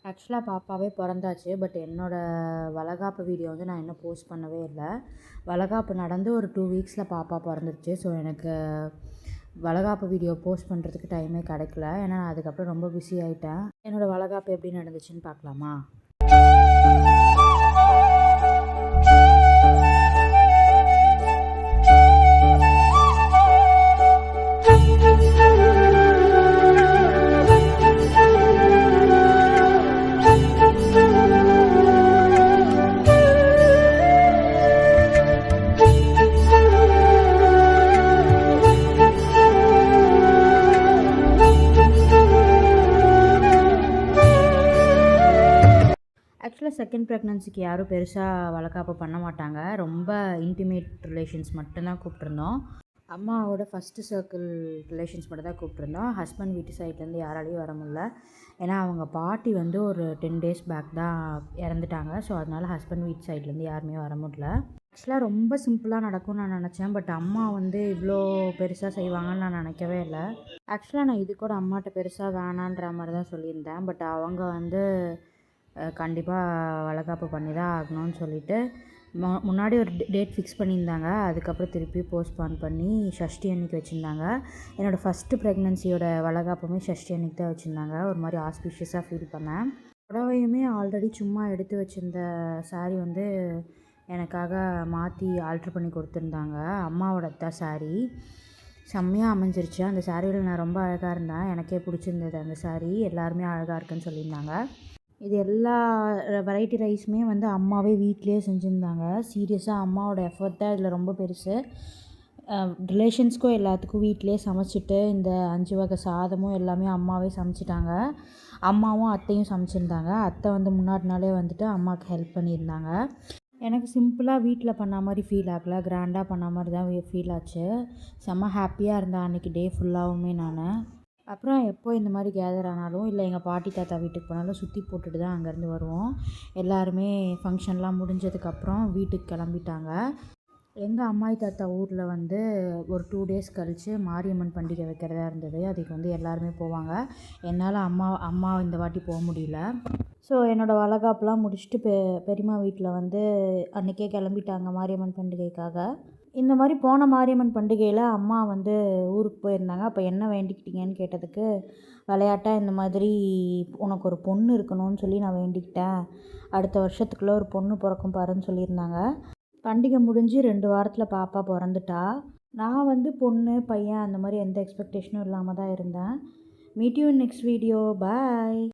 ஆக்சுவலாக பாப்பாவே பிறந்தாச்சு. பட் வளகாப்பு வீடியோ வந்து நான் இன்னும் போஸ்ட் பண்ணவே இல்ல. வளகாப்பு நடந்து ஒரு 2 வீக்ஸில் பாப்பா பிறந்துருச்சு. ஸோ எனக்கு வளகாப்பு வீடியோ போஸ்ட் பண்ணுறதுக்கு டைமே கிடைக்கல. ஏன்னா நான் அதுக்கப்புறம் ரொம்ப பிஸி ஆகிட்டேன். என்னோடய வளகாப்பு எப்படி நடந்துச்சுன்னு பார்க்கலாமா? ஆக்சுவலாக செகண்ட் ப்ரெக்னன்சிக்கு யாரும் பெருசாக வளகாப்பு பண்ண மாட்டாங்க. ரொம்ப இன்டிமேட் ரிலேஷன்ஸ் மட்டும்தான் கூப்பிட்ருந்தோம். அம்மாவோட ஃபஸ்ட்டு சர்க்கிள் ரிலேஷன்ஸ் மட்டும் தான் கூப்பிட்ருந்தோம். ஹஸ்பண்ட் வீட்டு சைட்லேருந்து யாராலையும் வர முடியல. ஏன்னா அவங்க பாட்டி வந்து ஒரு 10 டேஸ் பேக் தான் இறந்துட்டாங்க. ஸோ அதனால் ஹஸ்பண்ட் வீட்டு சைட்லேருந்து யாருமே வர முடியல. ஆக்சுவலாக ரொம்ப சிம்பிளாக நடக்கும்னு நான் நினச்சேன். பட் அம்மா வந்து இவ்வளோ பெருசாக செய்வாங்கன்னு நான் நினைக்கவே இல்லை. ஆக்சுவலாக நான் இது கூட அம்மாட்ட பெருசாக வேணான்ற மாதிரி தான் சொல்லியிருந்தேன். பட் அவங்க வந்து கண்டிப்பாக வளகாப்பு பண்ணி தான் ஆகணும்னு சொல்லிவிட்டு முன்னாடி ஒரு டேட் ஃபிக்ஸ் பண்ணியிருந்தாங்க. அதுக்கப்புறம் திருப்பி போஸ்ட்பான் பண்ணி ஷஷ்டி அன்னைக்கு வச்சுருந்தாங்க. என்னோடய ஃபஸ்ட்டு ப்ரெக்னன்சியோட வளகாப்புமே ஷஷ்டி அன்னைக்கு தான் வச்சுருந்தாங்க. ஒரு மாதிரி ஆஸ்பிஷியஸாக ஃபீல் பண்ணேன். புடவையுமே ஆல்ரெடி சும்மா எடுத்து வச்சுருந்த சாரீ வந்து எனக்காக மாற்றி ஆல்ட்ரு பண்ணி கொடுத்துருந்தாங்க. அம்மாவோட தான் சாரீ செம்மையாக அமைஞ்சிருச்சு. அந்த சாரியில் நான் ரொம்ப அழகாக இருந்தேன். எனக்கே பிடிச்சிருந்தது அந்த சாரீ. எல்லாருமே அழகாக இருக்குன்னு சொல்லியிருந்தாங்க. இது எல்லா வெரைட்டி ரைஸுமே வந்து அம்மாவே வீட்டிலேயே செஞ்சுருந்தாங்க. சீரியஸாக அம்மாவோட எஃபர்ட் தான் இதில் ரொம்ப பெருசு. ரிலேஷன்ஸ்க்கும் எல்லாத்துக்கும் வீட்டிலேயே சமைச்சிட்டு இந்த 5 வகை சாதமும் எல்லாமே அம்மாவே சமைச்சிட்டாங்க. அம்மாவும் அத்தையும் சமைச்சிருந்தாங்க. அத்தை வந்து முன்னாடி நாளே வந்துட்டு அம்மாவுக்கு ஹெல்ப் பண்ணியிருந்தாங்க. எனக்கு சிம்பிளாக வீட்டில் பண்ண மாதிரி ஃபீல் ஆகலை. கிராண்டாக பண்ண மாதிரி தான் ஃபீல் ஆச்சு. செம்ம ஹாப்பியாக இருந்தேன் அன்றைக்கி டே ஃபுல்லாகவுமே நான். அப்புறம் எப்போ இந்த மாதிரி கேதர் ஆனாலும் இல்லை எங்கள் பாட்டி தாத்தா வீட்டுக்கு போனாலும் சுற்றி போட்டுட்டு தான் அங்கேருந்து வருவோம். எல்லாருமே ஃபங்க்ஷன்லாம் முடிஞ்சதுக்கப்புறம் வீட்டுக்கு கிளம்பிட்டாங்க. எங்கள் அம்மாயி தாத்தா ஊரில் வந்து ஒரு 2 டேஸ் கழித்து மாரியம்மன் பண்டிகை வைக்கிறதா இருந்தது. அதுக்கு வந்து எல்லாருமே போவாங்க. என்னால் அம்மா இந்த வாட்டி போக முடியல. ஸோ என்னோடய வளகாப்புலாம் முடிச்சுட்டு பெரியம்மா வீட்டில் வந்து அன்றைக்கே கிளம்பிட்டாங்க மாரியம்மன் பண்டிகைக்காக. இந்த மாதிரி போன மாரியம்மன் பண்டிகையில் அம்மா வந்து ஊருக்கு போயிருந்தாங்க. அப்போ என்ன வேண்டிக்கிட்டீங்கன்னு கேட்டதுக்கு விளையாட்டாக இந்த மாதிரி உனக்கு ஒரு பொண்ணு இருக்கணும்னு சொல்லி நான் வேண்டிக்கிட்டேன். அடுத்த வருஷத்துக்குள்ளே ஒரு பொண்ணு பிறக்கும் பாருன்னு சொல்லியிருந்தாங்க. பண்டிகை முடிஞ்சு 2 வாரத்தில் பாப்பா பிறந்துட்டா. நான் வந்து பொண்ணு பையன் அந்த மாதிரி எந்த எக்ஸ்பெக்டேஷனும் இல்லாமல் தான் இருந்தேன். Meet you in next video. Bye.